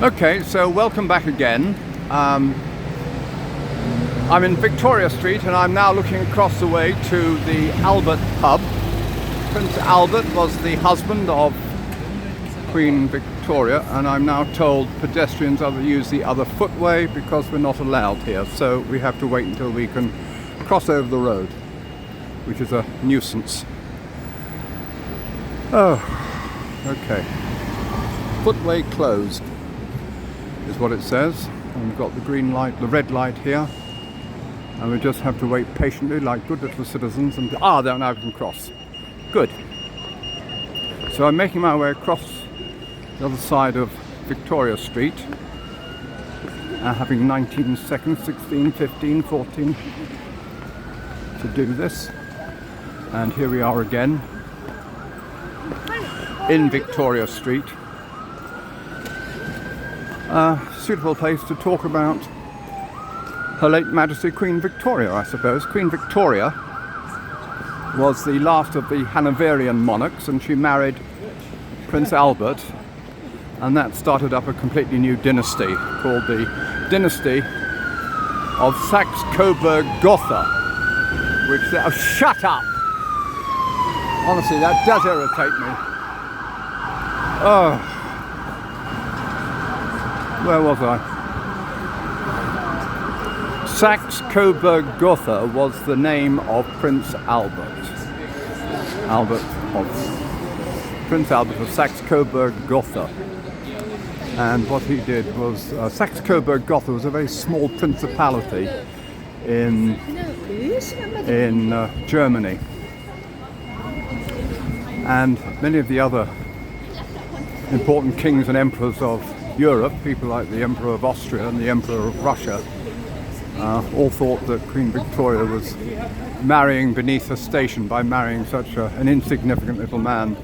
Okay, so welcome back again. I'm in Victoria Street and I'm now looking across the way to the Albert pub. Prince Albert was the husband of Queen Victoria, and I'm now told pedestrians are to use the other footway because we're not allowed here, so we have to wait until we can cross over the road, which is a nuisance. Oh, okay. Footway closed is what it says, and we've got the green light, the red light here, and we just have to wait patiently like good little citizens and there, now we can cross. Good. So I'm making my way across the other side of Victoria Street, having 19 seconds, 16, 15, 14 to do this, and here we are again in Victoria Street. A suitable place to talk about Her late Majesty Queen Victoria, I suppose. Queen Victoria was the last of the Hanoverian monarchs, and she married Prince Albert, and that started up a completely new dynasty called the dynasty of Saxe-Coburg-Gotha, which oh, shut up! Honestly, that does irritate me. Oh. Where was I? Saxe-Coburg-Gotha was the name of Prince Albert. Prince Albert of Saxe-Coburg-Gotha. And what he did was, Saxe-Coburg-Gotha was a very small principality in Germany. And many of the other important kings and emperors of Europe, people like the Emperor of Austria and the Emperor of Russia, all thought that Queen Victoria was marrying beneath her station by marrying such an insignificant little man.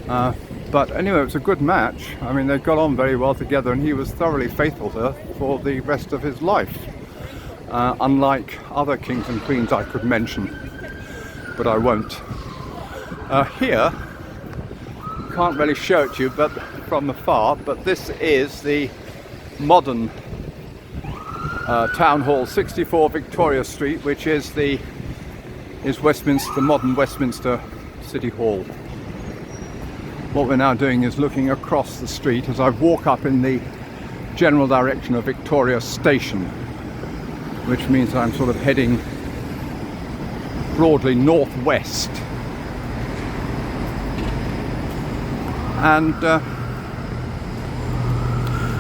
But anyway, it was a good match. I mean, they got on very well together, and he was thoroughly faithful to her for the rest of his life, unlike other kings and queens I could mention, but I won't. Here, can't really show it to you, but from afar, but this is the modern Town Hall, 64 Victoria Street, which is Westminster, the modern Westminster City Hall. What we're now doing is looking across the street as I walk up in the general direction of Victoria Station, which means I'm sort of heading broadly northwest. And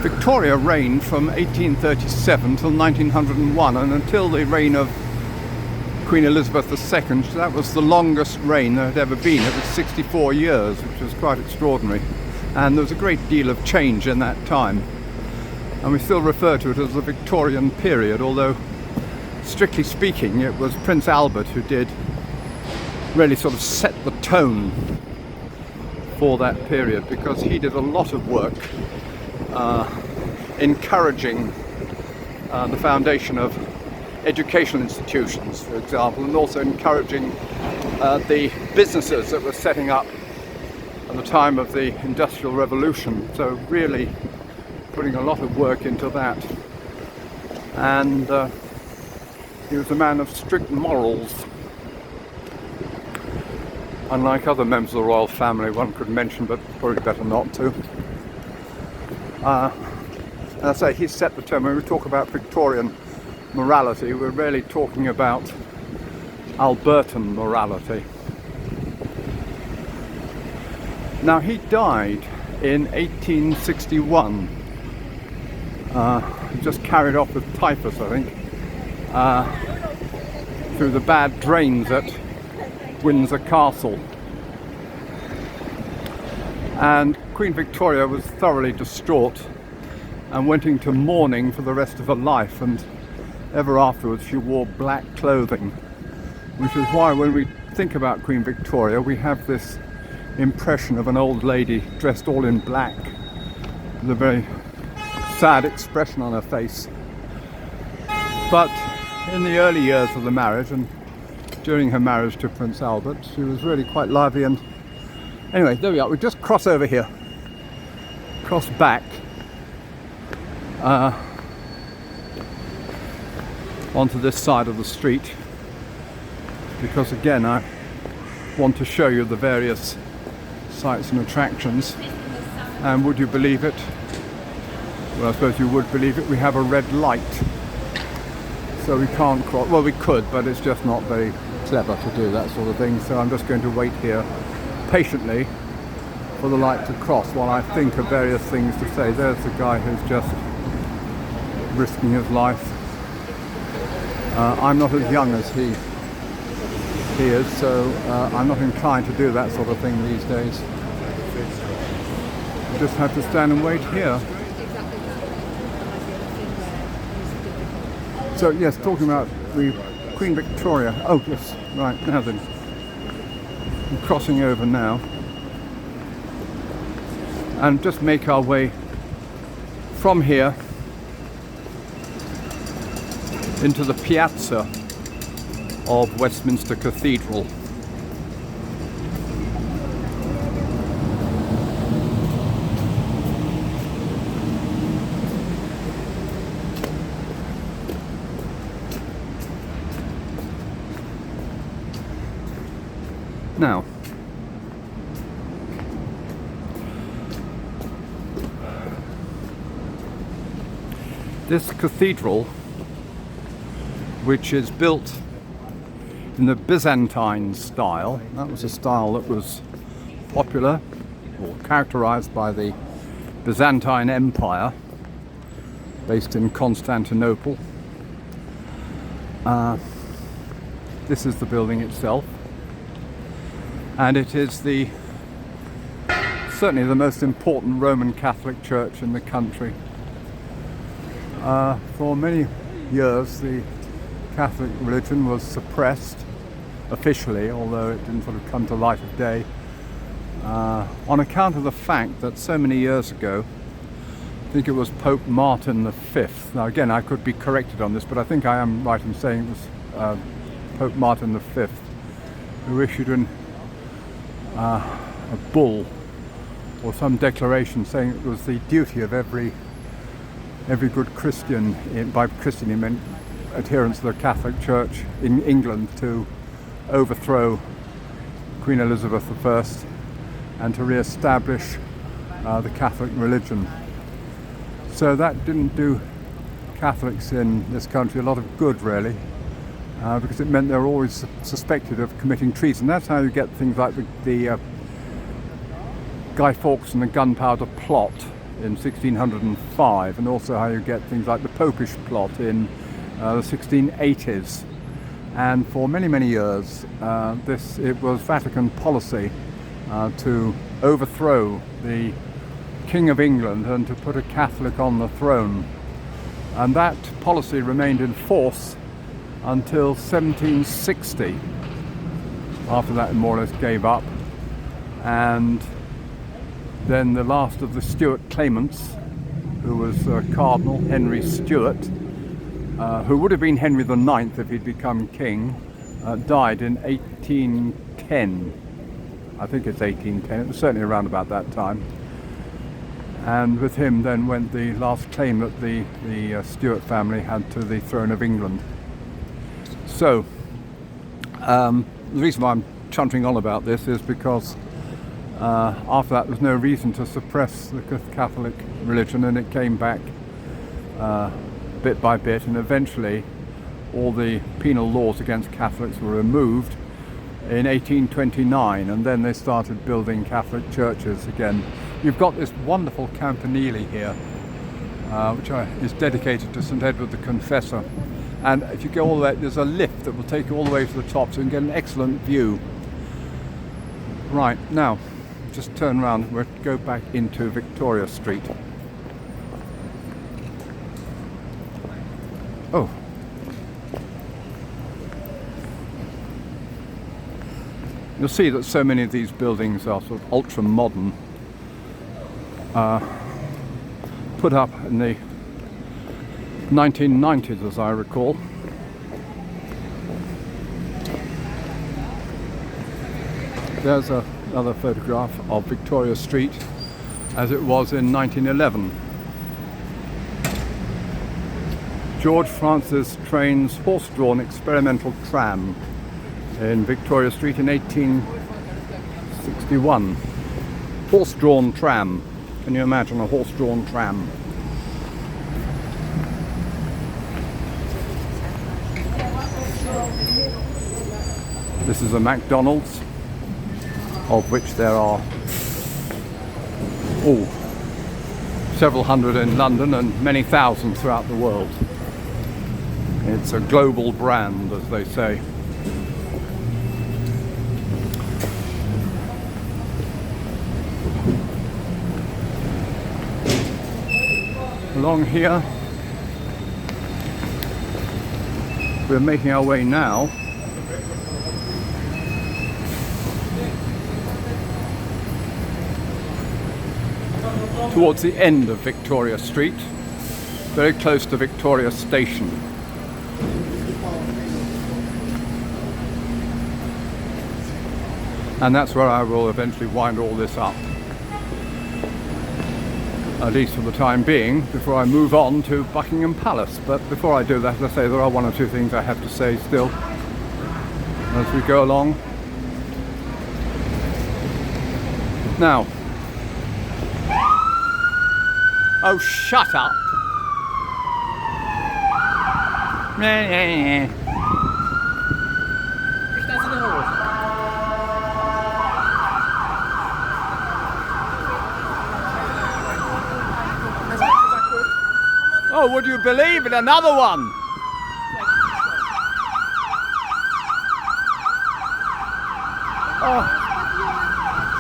Victoria reigned from 1837 till 1901, and until the reign of Queen Elizabeth II, that was the longest reign there had ever been. It was 64 years, which was quite extraordinary. And there was a great deal of change in that time. And we still refer to it as the Victorian period, although strictly speaking it was Prince Albert who did really sort of set the tone for that period, because he did a lot of work encouraging the foundation of educational institutions, for example, and also encouraging the businesses that were setting up at the time of the Industrial Revolution. So really putting a lot of work into that. And he was a man of strict morals, unlike other members of the royal family one could mention, but probably better not to. And I say he set the tone. When we talk about Victorian morality, we're really talking about Albertan morality. Now, he died in 1861, just carried off with typhus, I think, through the bad drains at Windsor Castle. And Queen Victoria was thoroughly distraught and went into mourning for the rest of her life, and ever afterwards she wore black clothing, which is why when we think about Queen Victoria we have this impression of an old lady dressed all in black with a very sad expression on her face. But in the early years of the marriage and during her marriage to Prince Albert, she was really quite lively. And anyway, there we are. We just cross over here, cross back, onto this side of the street, because again I want to show you the various sites and attractions. And would you believe it? Well, I suppose you would believe it, we have a red light, so we can't cross. Well, we could, but it's just not very clever to do that sort of thing, so I'm just going to wait here patiently for the light to cross while I think of various things to say. There's the guy who's just risking his life. I'm not as young as he is, so I'm not inclined to do that sort of thing these days. I just have to stand and wait here. So yes, talking about the Queen Victoria. Oh yes, right, now then. I'm crossing over now. And just make our way from here into the piazza of Westminster Cathedral. Now, this cathedral, which is built in the Byzantine style, that was a style that was popular or characterized by the Byzantine Empire, based in Constantinople. This is the building itself, and it is certainly the most important Roman Catholic church in the country. For many years the Catholic religion was suppressed officially, although it didn't sort of come to light of day, on account of the fact that so many years ago, I think it was Pope Martin V. Now again, I could be corrected on this, but I think I am right in saying it was Pope Martin V who issued a bull or some declaration saying it was the duty of every good Christian, by Christian he meant adherents of the Catholic Church in England, to overthrow Queen Elizabeth I and to re-establish the Catholic religion. So that didn't do Catholics in this country a lot of good, really, because it meant they were always suspected of committing treason. That's how you get things like the Guy Fawkes and the Gunpowder Plot in 1605, and also how you get things like the Popish Plot in the 1680s. And for many, many years, it was Vatican policy to overthrow the King of England and to put a Catholic on the throne. And that policy remained in force until 1760. After that, it more or less gave up. And then the last of the Stuart claimants, who was Cardinal Henry Stuart, who would have been Henry IX if he'd become king, died in 1810. I think it's 1810, it was certainly around about that time. And with him then went the last claim that the Stuart family had to the throne of England. So, the reason why I'm chuntering on about this is because after that there was no reason to suppress the Catholic religion, and it came back bit by bit, and eventually all the penal laws against Catholics were removed in 1829, and then they started building Catholic churches again. You've got this wonderful campanile here, which is dedicated to St. Edward the Confessor, and if you go all the way, there's a lift that will take you all the way to the top, so you can get an excellent view. Right, now just turn around, we'll go back into Victoria Street. Oh, you'll see that so many of these buildings are sort of ultra modern, put up in the 1990s as I recall. There's another photograph of Victoria Street as it was in 1911. George Francis trains horse-drawn experimental tram in Victoria Street in 1861. Horse-drawn tram. Can you imagine a horse-drawn tram? This is a McDonald's, of which there are several hundred in London and many thousands throughout the world. It's a global brand, as they say. Along here, we're making our way now towards the end of Victoria Street, very close to Victoria Station. And that's where I will eventually wind all this up, at least for the time being, before I move on to Buckingham Palace. But before I do that, as I say, there are one or two things I have to say still as we go along. Now, oh, shut up! Oh, would you believe it? Another one! Oh.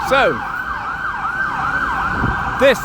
So, this,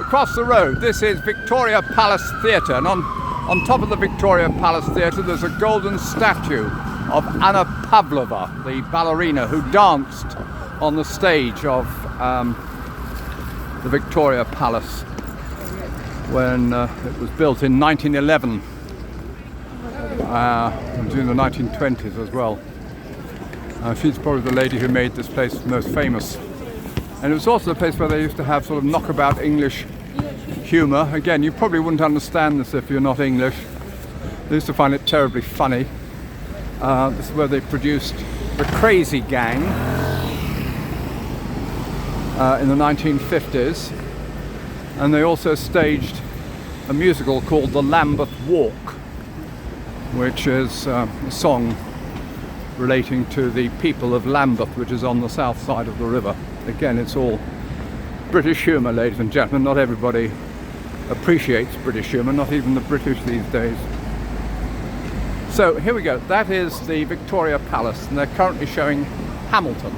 across the road, this is Victoria Palace Theatre, and on top of the Victoria Palace Theatre there's a golden statue of Anna Pavlova, the ballerina who danced on the stage of the Victoria Palace when it was built in 1911, during the 1920s as well. She's probably the lady who made this place most famous. And it was also a place where they used to have sort of knockabout English humour. Again, you probably wouldn't understand this if you're not English. They used to find it terribly funny. This is where they produced The Crazy Gang in the 1950s. And they also staged a musical called The Lambeth Walk, which is a song relating to the people of Lambeth, which is on the south side of the river. Again, it's all British humour, ladies and gentlemen. Not everybody appreciates British humour, not even the British these days. So here we go. That is the Victoria Palace, and they're currently showing Hamilton.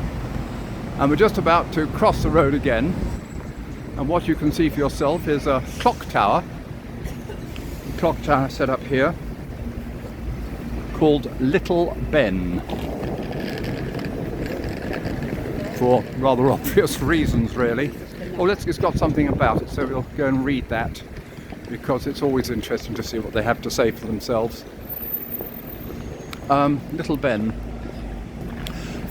And we're just about to cross the road again. And what you can see for yourself is a clock tower set up here called Little Ben, for rather obvious reasons, really. Oh, it's got something about it, so we'll go and read that, because it's always interesting to see what they have to say for themselves. Little Ben,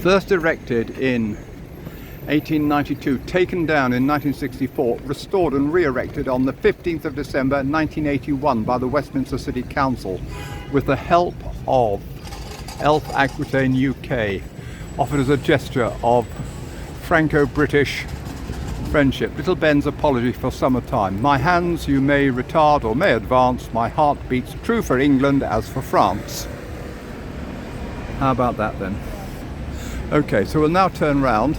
first erected in 1892, taken down in 1964, restored and re-erected on the 15th of December 1981 by the Westminster City Council with the help of Elf Aquitaine UK, offered as a gesture of Franco-British friendship. Little Ben's apology for summertime. My hands you may retard or may advance, my heart beats true for England as for France. How about that then? Okay, so we'll now turn round.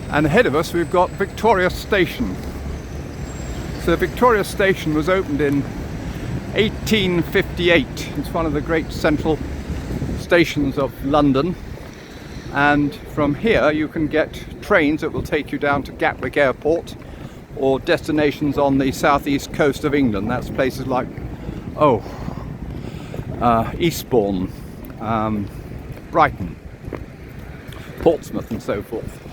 And ahead of us we've got Victoria Station. So Victoria Station was opened in 1858. It's one of the great central stations of London. And from here you can get trains that will take you down to Gatwick Airport or destinations on the southeast coast of England. That's places like Eastbourne, Brighton, Portsmouth and so forth.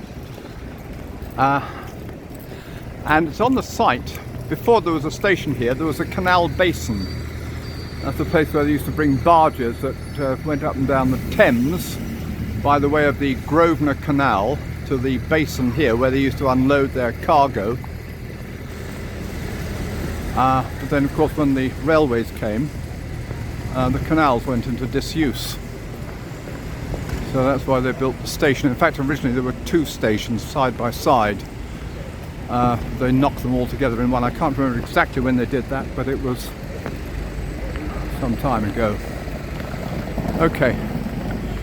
And it's on the site. Before there was a station here, there was a canal basin. That's the place where they used to bring barges that went up and down the Thames by the way of the Grosvenor Canal to the basin here where they used to unload their cargo. But then of course when the railways came, the canals went into disuse. So that's why they built the station. In fact, originally there were two stations side by side. They knocked them all together in one. I can't remember exactly when they did that, but it was some time ago. Okay,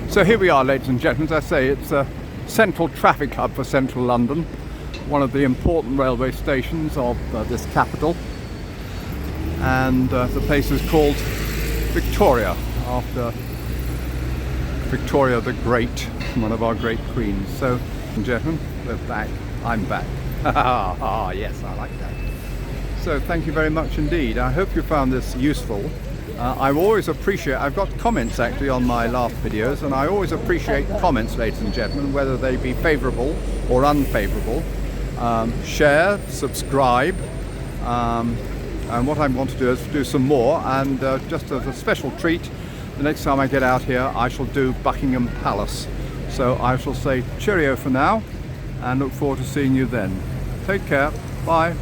so here we are, ladies and gentlemen. As I say, it's a central traffic hub for central London, one of the important railway stations of this capital, and the place is called Victoria, after Victoria the Great, one of our great queens. So, ladies and gentlemen, we're back. I'm back. Ah, yes, I like that. So thank you very much indeed. I hope you found this useful. I always appreciate, I've got comments actually on my last videos, and I always appreciate comments, ladies and gentlemen, whether they be favourable or unfavourable. Share, subscribe, and what I want to do is do some more, and just as a special treat, the next time I get out here I shall do Buckingham Palace. So I shall say cheerio for now, and look forward to seeing you then. Take care. Bye.